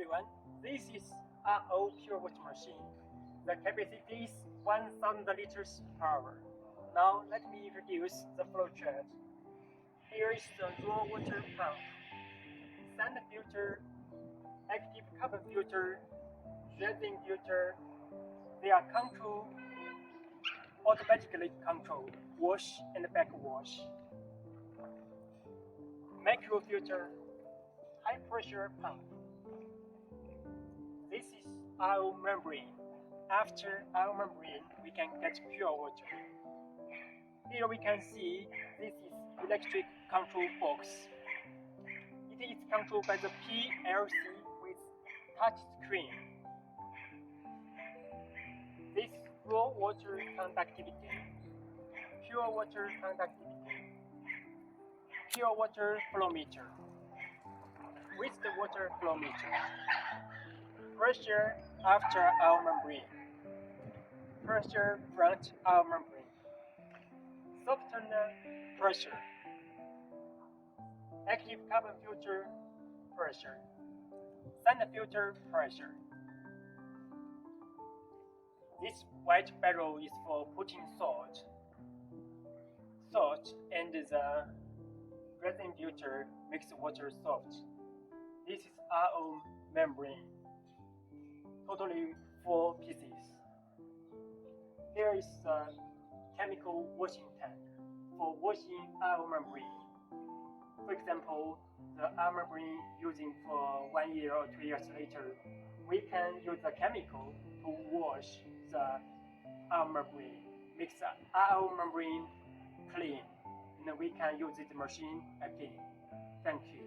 everyone, this is RO pure water machine. The capacity is 1000 liters per hour. Now let me introduce the flowchart. Here is the raw water pump, sand filter, active carbon filter, resin filter. They are automatically controlled wash and backwash. Micro filter, high pressure pump. This is our membrane. After our membrane, we can get pure water. Here we can see this is electric control box. It is controlled by the PLC with touch screen. This is raw water conductivity, pure water conductivity, pure water flow meter, wastewater flow meter, pressure after our membrane, pressure front our membrane, softener pressure, active carbon filter pressure, sand filter pressure. This white barrel is for putting salt and the resin filter makes the water soft. This is our own membrane, totally 4 pieces. Here is a chemical washing tank for washing our membrane. For example, the our membrane using for 1 year or 2 years later, we can use the chemical to wash our membrane, makes our membrane clean, and we can use this machine again. Thank you.